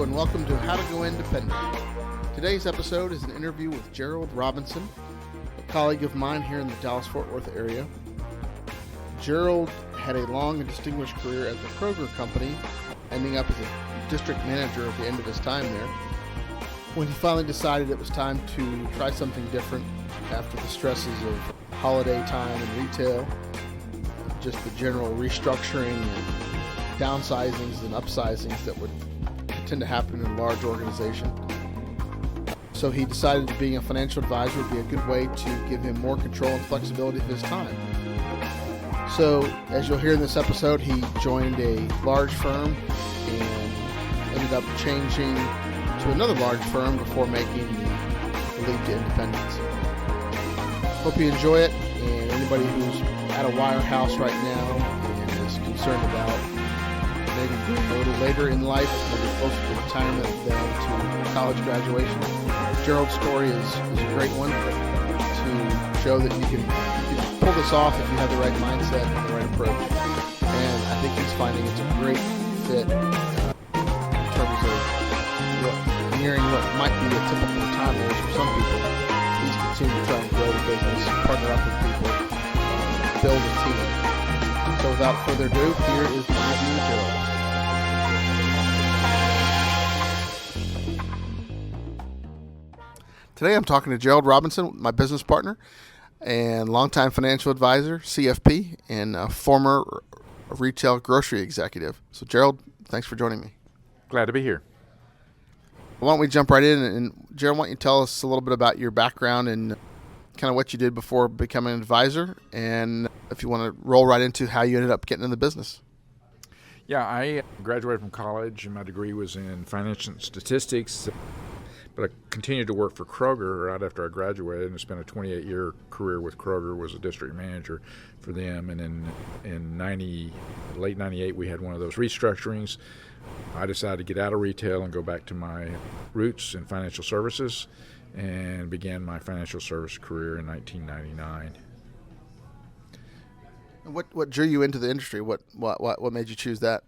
Hello and welcome to How to Go Independent. Today's episode is an interview with Gerald Robinson, a colleague of mine here in the Dallas-Fort Worth area. Gerald had a long and distinguished career at the Kroger company, ending up as a district manager at the end of his time there. When he finally decided it was time to try something different after the stresses of holiday time and retail, just the general restructuring and downsizings and upsizings that would tend to happen in a large organization. So he decided that being a financial advisor would be a good way to give him more control and flexibility of his time. So, as you'll hear in this episode, he joined a large firm and ended up changing to another large firm before making the leap to independence. Hope you enjoy it, and anybody who's at a wirehouse right now and is concerned about maybe going a little later in life, maybe closer to retirement than to college graduation. Gerald's story is a great one to show that you can pull this off if you have the right mindset and the right approach. And I think he's finding it's a great fit in terms of nearing what might be a typical retirement age for some people. He's continuing to try and grow the business, partner up with people, build a team. So without further ado, here is my interview with Gerald. Today I'm talking to Gerald Robinson, my business partner and longtime financial advisor, CFP, and a former retail grocery executive. So Gerald, thanks for joining me. Glad to be here. Why don't we jump right in, and Gerald, why don't you tell us a little bit about your background and kind of what you did before becoming an advisor, and if you want to roll right into how you ended up getting in the business. Yeah, I graduated from college, and my degree was in financial statistics, but I continued to work for Kroger right after I graduated and spent a 28-year career with Kroger, was a district manager for them, and in late 98 we had one of those restructurings. I decided to get out of retail and go back to my roots in financial services, and began my financial service career in 1999. What drew you into the industry? What made you choose that?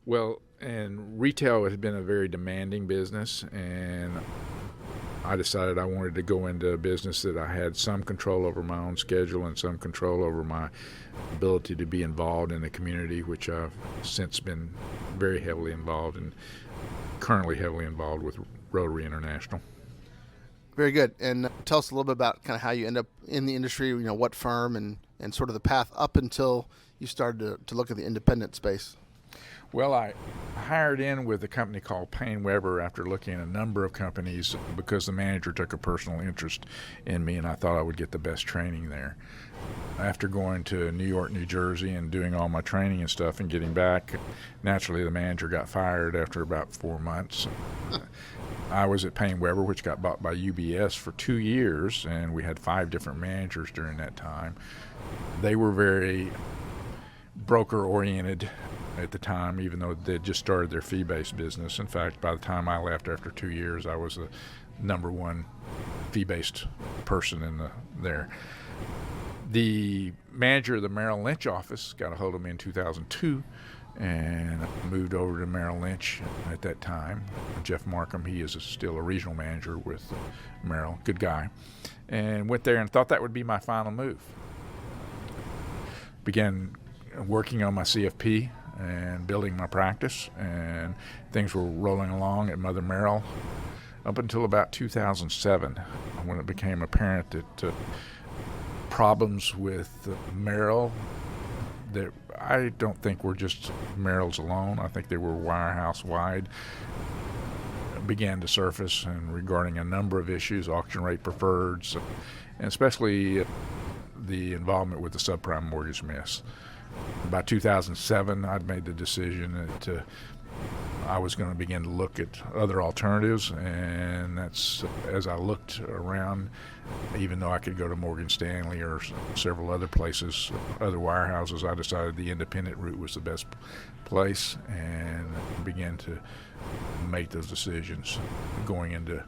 Well, and retail has been a very demanding business, and I decided I wanted to go into a business that I had some control over my own schedule and some control over my ability to be involved in the community, which I've since been very heavily involved and currently heavily involved with Rotary International. Very good. And tell us a little bit about kind of how you end up in the industry, what firm and sort of the path up until you started to look at the independent space. Well, I hired in with a company called Payne Weber after looking at a number of companies because the manager took a personal interest in me and I thought I would get the best training there. After going to New York, New Jersey and doing all my training and stuff and getting back, naturally the manager got fired after about 4 months. I was at Payne Weber, which got bought by UBS for 2 years, and we had 5 different managers during that time. They were very broker-oriented at the time, even though they'd just started their fee-based business. In fact, by the time I left after 2 years, I was the number one fee-based person there. The manager of the Merrill Lynch office got a hold of me in 2002, and I moved over to Merrill Lynch at that time. Jeff Markham, he is still a regional manager with Merrill, good guy, and went there and thought that would be my final move. Began working on my CFP and building my practice, and things were rolling along at Mother Merrill up until about 2007, when it became apparent that problems with Merrill that I don't think were just Merrill's alone. I think they were wirehouse-wide, began to surface, and regarding a number of issues, auction rate preferreds, and especially the involvement with the subprime mortgage mess. By 2007, I'd made the decision that I was going to begin to look at other alternatives, and that's as I looked around, even though I could go to Morgan Stanley or several other places, other wirehouses, I decided the independent route was the best place and began to make those decisions. Going into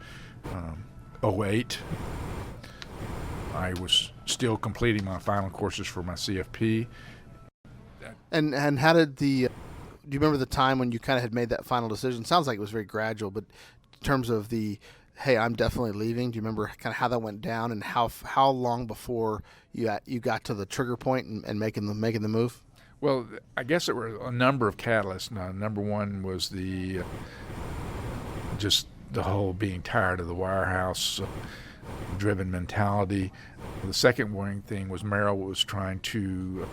2008, I was still completing my final courses for my CFP. And how did the you remember the time when you kind of had made that final decision? Sounds like it was very gradual, but in terms of hey, I'm definitely leaving. Do you remember kind of how that went down, and how long before you got to the trigger point and making the move? Well, I guess there were a number of catalysts. Now, number one was just the whole being tired of the wirehouse driven mentality. The second one thing was Merrill was trying to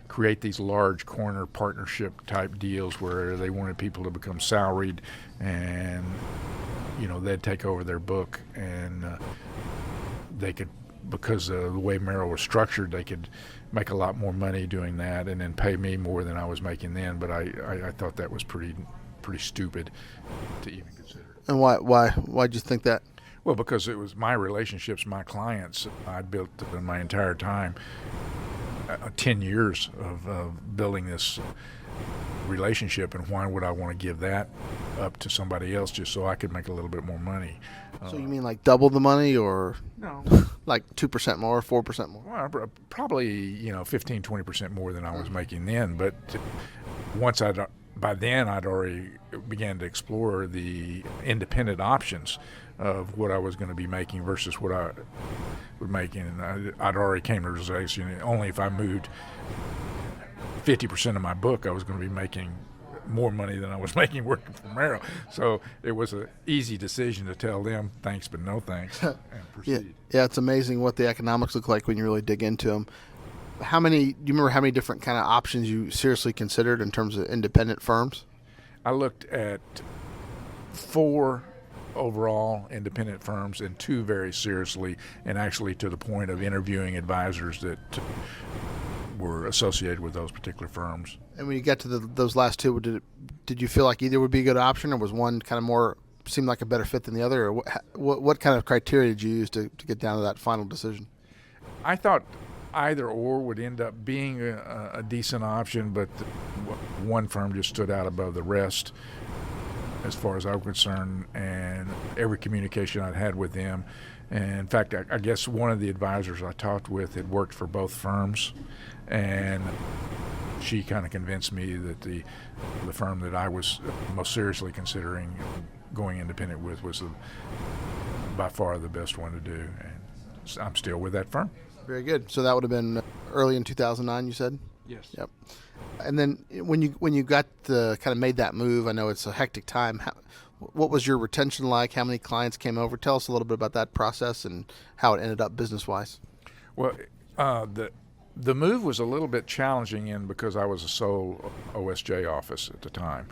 create these large corner partnership type deals where they wanted people to become salaried, and they'd take over their book, and they could, because of the way Merrill was structured, they could make a lot more money doing that and then pay me more than I was making then. But I thought that was pretty stupid to even consider. And why'd you think that? Well, because it was my relationships, my clients. I'd built in my entire time 10 years of building this relationship, and why would I want to give that up to somebody else just so I could make a little bit more money? So you mean like double the money, or no, like 2% more, 4% more? Well, probably 15-20% more than I was making then. But by then I'd already began to explore the independent options of what I was going to be making versus what I would make, and I'd already came to the realization only if I moved 50% of my book, I was going to be making more money than I was making working for Merrill. So it was an easy decision to tell them thanks but no thanks and proceed. Yeah, it's amazing what the economics look like when you really dig into them. Do you remember how many different kind of options you seriously considered in terms of independent firms? I looked at 4 overall independent firms and 2 very seriously, and actually to the point of interviewing advisors that were associated with those particular firms. And when you got to those last 2, did you feel like either would be a good option, or was one kind of more seemed like a better fit than the other? Or what kind of criteria did you use to get down to that final decision? I thought either or would end up being a decent option, but one firm just stood out above the rest as far as I'm concerned, and every communication I'd had with them. And in fact, I guess one of the advisors I talked with had worked for both firms, and she kind of convinced me that the firm that I was most seriously considering going independent with was by far the best one to do, and I'm still with that firm. Very good. So that would have been early in 2009, you said? Yes. Yep. And then when you got kind of made that move, I know it's a hectic time. What was your retention like? How many clients came over? Tell us a little bit about that process and how it ended up business-wise. Well, the move was a little bit challenging because I was a sole OSJ office at the time.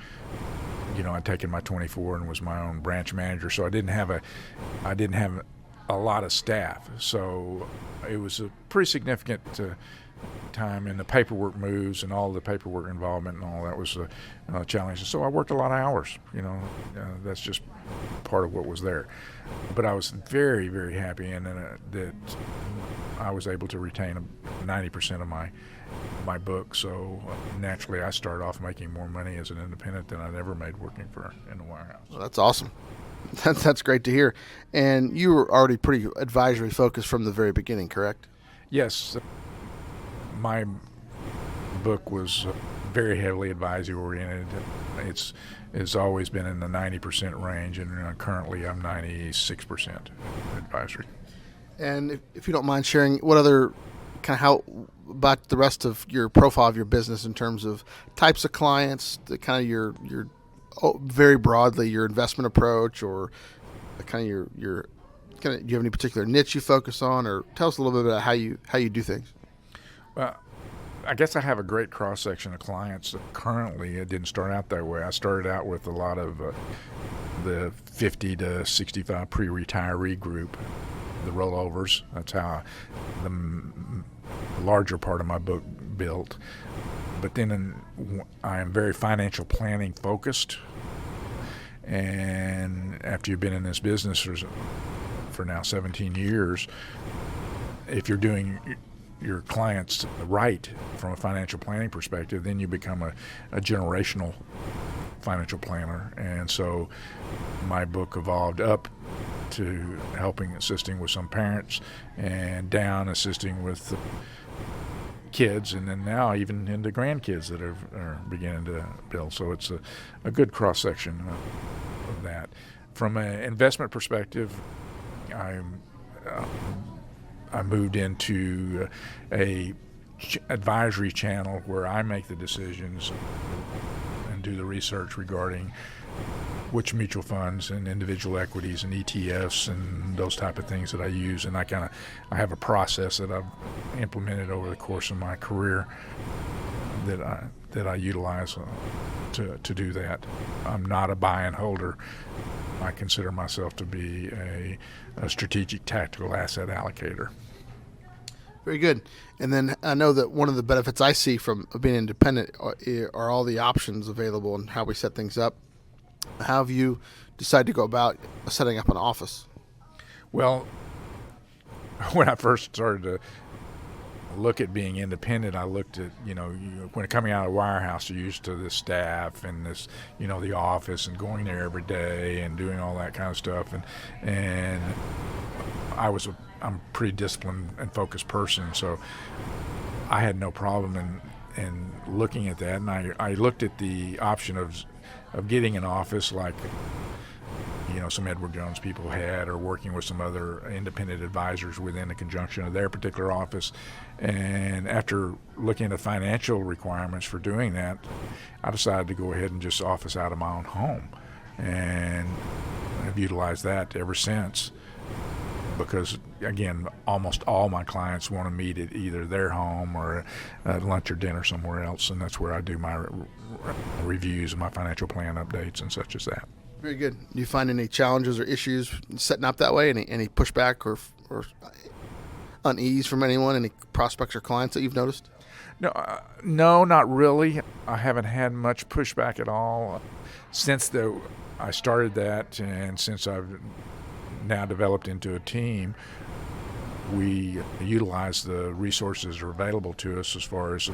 I'd taken my 24 and was my own branch manager, so I didn't have a lot of staff. So it was a pretty significant time, and the paperwork moves and all the paperwork involvement and all that was a challenge. So I worked a lot of hours. That's just part of what was there. But I was very, very happy, and that I was able to retain 90% of my book. So naturally, I started off making more money as an independent than I'd ever made working in the wirehouse. Well, that's awesome. That's great to hear. And you were already pretty advisory focused from the very beginning, correct? Yes. My book was very heavily advisory oriented. It's always been in the 90% range, and currently I'm 96% advisory. And if you don't mind sharing, what other how about the rest of your profile of your business in terms of types of clients, the kind of your very broadly your investment approach, or kind of your do you have any particular niche you focus on, or tell us a little bit about how you do things? Well, I guess I have a great cross section of clients. Currently, it didn't start out that way. I started out with a lot of the 50 to 65 pre-retiree group, the rollovers. That's how the larger part of my book built. But then I am very financial planning focused. And after you've been in this business for now 17 years, if you're doing your clients right from a financial planning perspective, then you become a generational financial planner. And so my book evolved up to assisting with some parents, and down assisting with kids, and then now even into grandkids that are beginning to build. So it's a good cross section of that. From an investment perspective, I moved into a advisory channel where I make the decisions and do the research regarding which mutual funds and individual equities and ETFs and those type of things that I use. And I have a process that I've implemented over the course of my career that I utilize to do that. I'm not a buy and holder. I consider myself to be a strategic tactical asset allocator. Very good. And then I know that one of the benefits I see from being independent are all the options available and how we set things up. How have you decided to go about setting up an office? Well, when I first started to look at being independent, I looked at, when coming out of wirehouse, you're used to the staff and this, the office and going there every day and doing all that kind of stuff. And I'm a pretty disciplined and focused person, so I had no problem in looking at that. And I looked at the option of getting an office like some Edward Jones people had, or working with some other independent advisors within the conjunction of their particular office. And after looking at financial requirements for doing that, I decided to go ahead and just office out of my own home, and I've utilized that ever since. Because, again, almost all my clients want to meet at either their home or at lunch or dinner somewhere else, and that's where I do my reviews and my financial plan updates and such as that. Very good. Do you find any challenges or issues setting up that way? Any pushback or unease from anyone? Any prospects or clients that you've noticed? No, not really. I haven't had much pushback at all since I started that, and since I've now developed into a team. We utilize the resources that are available to us as far as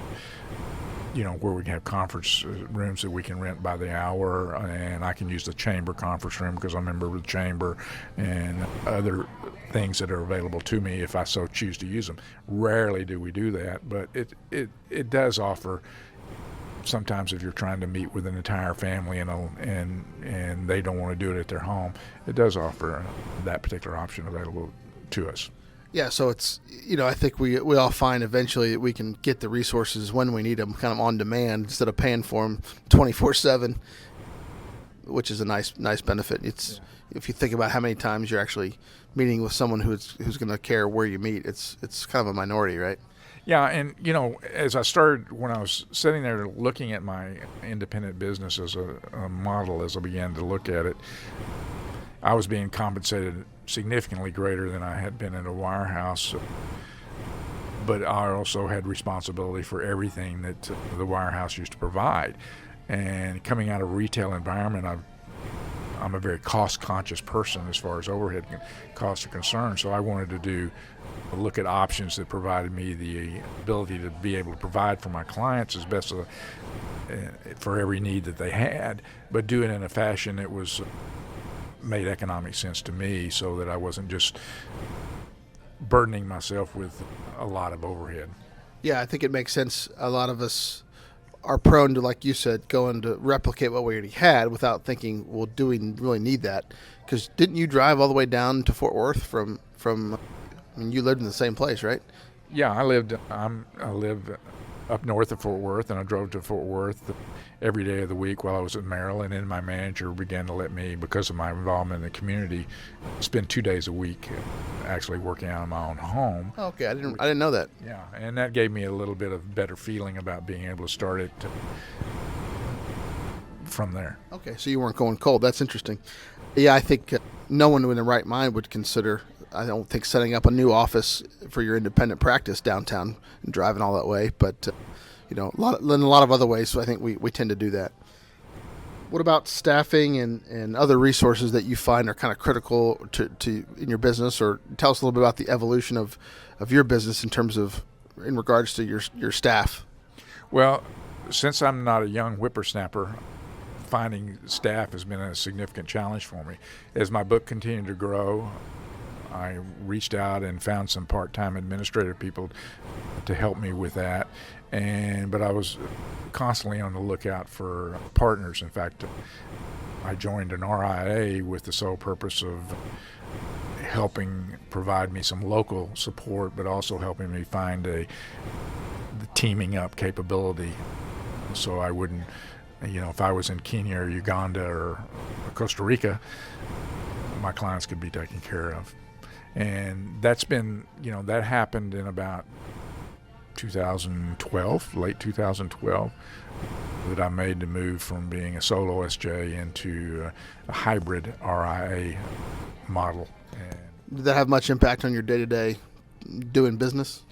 where we can have conference rooms that we can rent by the hour, and I can use the chamber conference room because I'm a member of the chamber, and other things that are available to me if I so choose to use them. Rarely do we do that, but it does offer. Sometimes if you're trying to meet with an entire family and they don't want to do it at their home, it does offer that particular option available to us. Yeah, so it's, I think we all find eventually that we can get the resources when we need them, kind of on demand, instead of paying for them 24/7, which is a nice benefit. If you think about how many times you're actually meeting with someone who's going to care where you meet, it's kind of a minority, right? Yeah, and as when I was sitting there looking at my independent business as a model, as I began to look at it, I was being compensated significantly greater than I had been in a wirehouse, but I also had responsibility for everything that the wirehouse used to provide. And coming out of a retail environment, I'm a very cost-conscious person as far as overhead costs are concerned, so I wanted to look at options that provided me the ability to be able to provide for my clients as best for every need that they had, but do it in a fashion that was made economic sense to me, so that I wasn't just burdening myself with a lot of overhead. Yeah, I think it makes sense. A lot of us are prone to, like you said, going to replicate what we already had without thinking, well, do we really need that? Because didn't you drive all the way down to Fort Worth from you lived in the same place, right? Yeah, I live up north of Fort Worth, and I drove to Fort Worth every day of the week while I was at Merrill, and then my manager began to let me, because of my involvement in the community, spend 2 days a week actually working out of my own home. Oh, okay, I didn't know that. Yeah, and that gave me a little bit of better feeling about being able to start it from there. Okay, so you weren't going cold. That's interesting. Yeah, I think no one in their right mind would consider, I don't think, setting up a new office for your independent practice downtown and driving all that way. But, in a lot of other ways, so I think we tend to do that. What about staffing and other resources that you find are kind of critical to in your business? Or tell us a little bit about the evolution of your business in regards to your staff. Well, since I'm not a young whippersnapper, finding staff has been a significant challenge for me. As my book continued to grow, I reached out and found some part-time administrative people to help me with that. But I was constantly on the lookout for partners. In fact, I joined an RIA with the sole purpose of helping provide me some local support, but also helping me find the teaming up capability, so I wouldn't, if I was in Kenya or Uganda or Costa Rica, my clients could be taken care of. And that's been, that happened in about 2012, late 2012, that I made the move from being a solo SJ into a hybrid RIA model. Did that have much impact on your day-to-day doing business?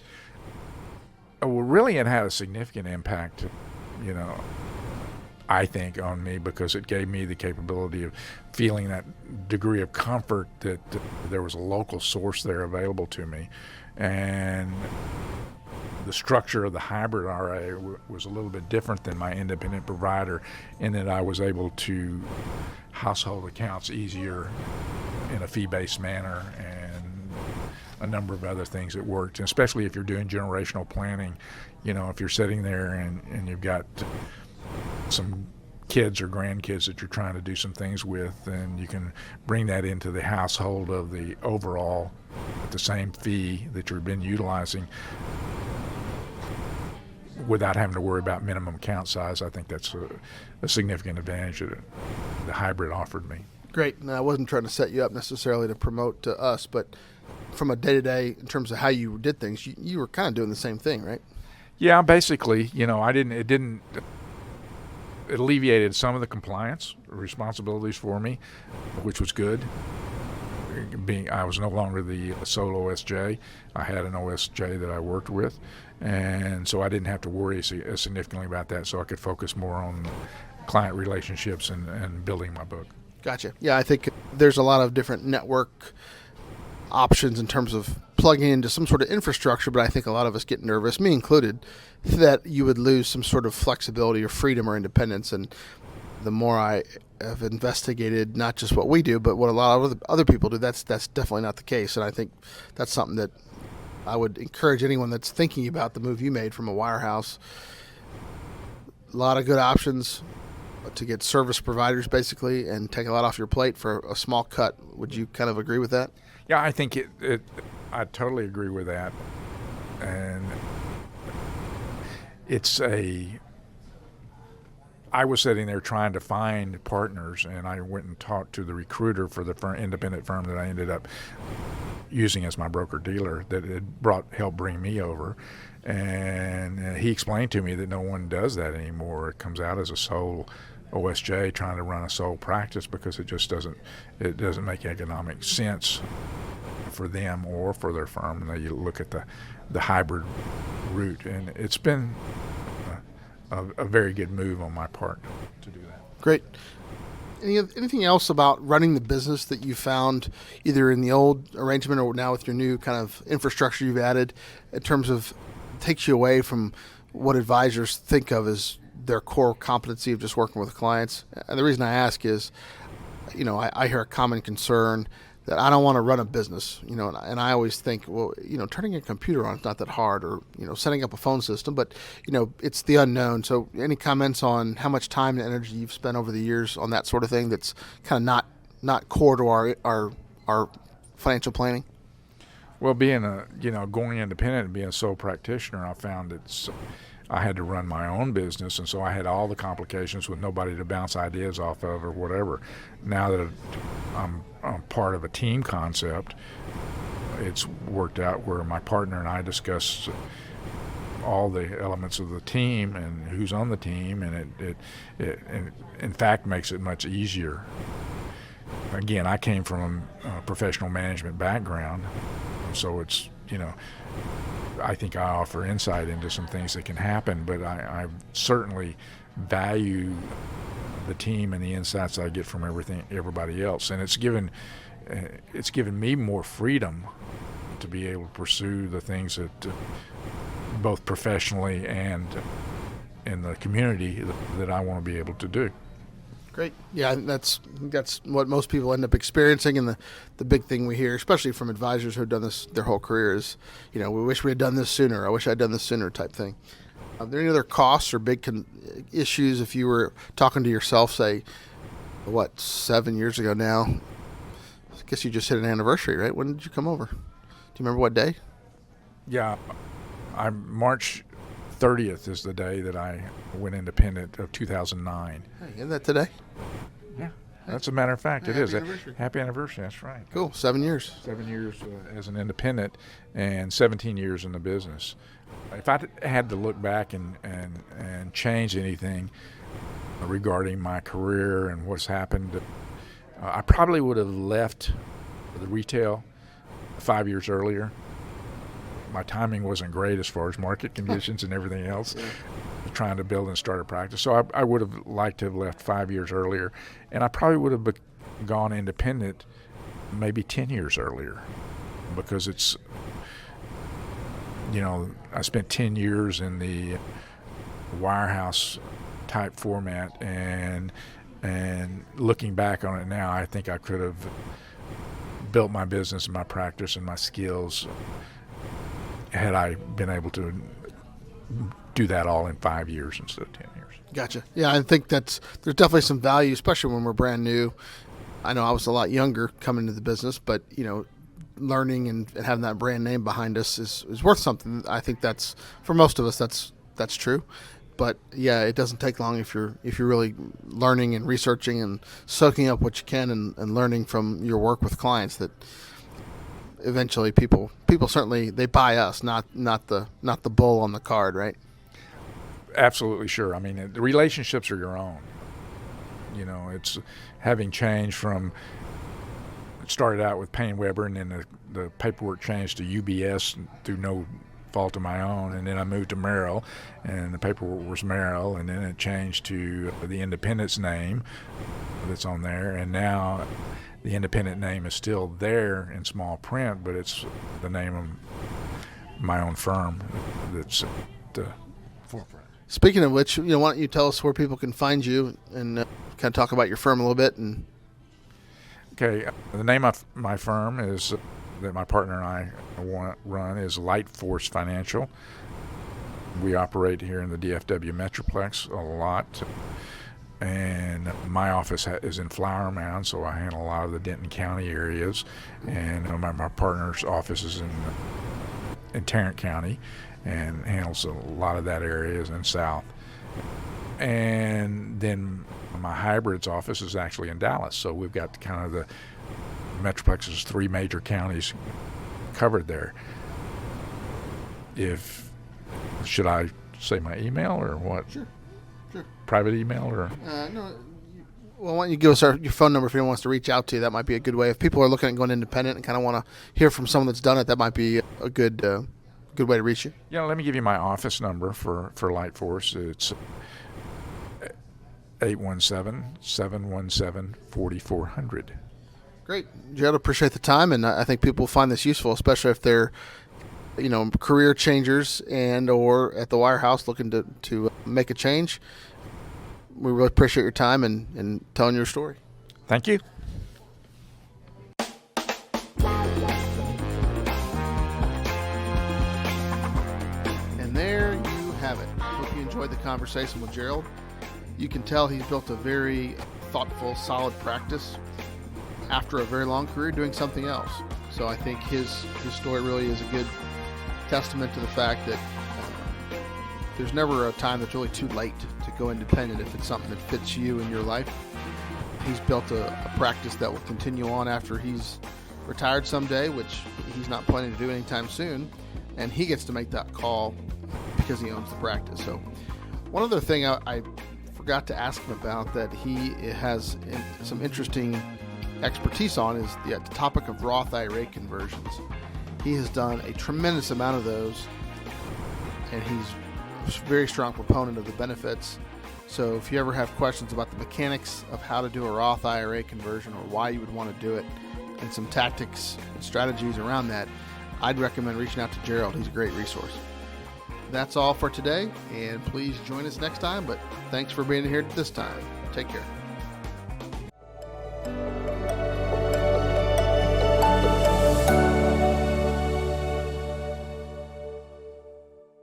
Well, really, it had a significant impact, I think, on me, because it gave me the capability of feeling that degree of comfort that there was a local source there available to me. And the structure of the hybrid RIA was a little bit different than my independent provider, in that I was able to household accounts easier in a fee-based manner, and a number of other things that worked, and especially if you're doing generational planning. If you're sitting there and you've got some kids or grandkids that you're trying to do some things with, and you can bring that into the household of the overall at the same fee that you've been utilizing without having to worry about minimum account size. I think that's a significant advantage that the hybrid offered me. Great. Now, I wasn't trying to set you up necessarily to promote to us, but from a day-to-day, in terms of how you did things, you were kind of doing the same thing, right? Yeah, basically. It alleviated some of the compliance responsibilities for me, which was good. I was no longer the solo SJ. I had an OSJ that I worked with, and so I didn't have to worry significantly about that, so I could focus more on client relationships and building my book. Gotcha. Yeah, I think there's a lot of different network options in terms of plugging into some sort of infrastructure, but I think a lot of us get nervous, me included, that you would lose some sort of flexibility or freedom or independence. And the more I have investigated not just what we do, but what a lot of other people do, that's definitely not the case. And I think that's something that I would encourage anyone that's thinking about the move you made from a wirehouse. A lot of good options to get service providers, basically, and take a lot off your plate for a small cut. Would you kind of agree with that? Yeah, I think I totally agree with that. And I was sitting there trying to find partners, and I went and talked to the recruiter for the independent firm that I ended up using as my broker-dealer that had helped bring me over. And he explained to me that no one does that anymore. It comes out as a sole OSJ trying to run a sole practice, because it just doesn't make economic sense for them or for their firm. And you look at the hybrid route, and it's been a very good move on my part to do that. Great. Anything else about running the business that you found either in the old arrangement or now with your new kind of infrastructure you've added, in terms of takes you away from what advisors think of as their core competency of just working with clients? And the reason I ask is, I hear a common concern that I don't want to run a business, and I always think, well, turning a computer on is not that hard, or, setting up a phone system, but, it's the unknown. So any comments on how much time and energy you've spent over the years on that sort of thing that's kind of not core to our financial planning? Well, being going independent and being a sole practitioner, I found I had to run my own business, and so I had all the complications with nobody to bounce ideas off of or whatever. Now that I'm part of a team concept, it's worked out where my partner and I discuss all the elements of the team and who's on the team, and it in fact makes it much easier. Again, I came from a professional management background, so it's, I think I offer insight into some things that can happen, but I certainly value the team and the insights I get from everybody else, and it's given me more freedom to be able to pursue the things that both professionally and in the community that I want to be able to do. Great. Great. Yeah, that's what most people end up experiencing, and the big thing we hear, especially from advisors who have done this their whole career, is, we wish we had done this sooner. I wish I'd done this sooner type thing. Are there any other costs or big issues if you were talking to yourself, say, 7 years ago now? I guess you just hit an anniversary, right? When did you come over? Do you remember what day? Yeah, March 30th is the day that I went independent of 2009. Hey, isn't that today? Yeah, that's a matter of fact. It is. Anniversary. Happy anniversary. That's right. Cool. 7 years. 7 years as an independent and 17 years in the business. If I had to look back and change anything regarding my career and what's happened, I probably would have left the retail 5 years earlier. My timing wasn't great as far as market conditions and everything else, trying to build and start a practice. So I would have liked to have left 5 years earlier, and I probably would have gone independent maybe 10 years earlier, because it's, I spent 10 years in the wirehouse type format, and looking back on it now, I think I could have built my business and my practice and my skills had I been able to do that all in 5 years instead of 10 years. Gotcha. Yeah, I think there's definitely some value, especially when we're brand new. I know I was a lot younger coming into the business, but learning and having that brand name behind us is worth something. I think that's, for most of us, that's true. But yeah, it doesn't take long if you're really learning and researching and soaking up what you can and learning from your work with clients, that eventually people certainly, they buy us, not the bull on the card, right? Absolutely sure. I mean, the relationships are your own. It's having changed from, it started out with Payne Weber, and then the paperwork changed to UBS through no fault of my own, and then I moved to Merrill, and the paperwork was Merrill, and then it changed to the Independence name that's on there, and now the Independent name is still there in small print, but it's the name of my own firm that's at the forefront. Speaking of which, why don't you tell us where people can find you and kind of talk about your firm a little bit? Okay, the name of my firm is, that my partner and I run, is Light Force Financial. We operate here in the DFW Metroplex a lot, and my office is in Flower Mound, so I handle a lot of the Denton County areas, and my partner's office is in Tarrant County and handles a lot of that area in South. And then my hybrids office is actually in Dallas, so we've got kind of the Metroplex's 3 major counties covered there. Should I say my email or what? Sure. Private email or? No. Well, why don't you give us your phone number if anyone wants to reach out to you? That might be a good way. If people are looking at going independent and kind of want to hear from someone that's done it, that might be a good way to reach you. Yeah, let me give you my office number for Light Force. It's 817-717-4400. Great. Gerald, appreciate the time, and I think people will find this useful, especially if they're, career changers and or at the wirehouse looking to make a change. We really appreciate your time and telling your story. Thank you. And there you have it. Hope you enjoyed the conversation with Gerald. You can tell he's built a very thoughtful, solid practice after a very long career doing something else. So I think his story really is a good testament to the fact that there's never a time that's really too late to go independent if it's something that fits you in your life. He's built a practice that will continue on after he's retired someday, which he's not planning to do anytime soon, and he gets to make that call because he owns the practice. So one other thing I forgot to ask him about that he has some interesting expertise on is the topic of Roth IRA conversions. He has done a tremendous amount of those, and he's a very strong proponent of the benefits. So if you ever have questions about the mechanics of how to do a Roth IRA conversion or why you would want to do it and some tactics and strategies around that, I'd recommend reaching out to Gerald. He's a great resource. That's all for today, and please join us next time, but thanks for being here this time. Take care.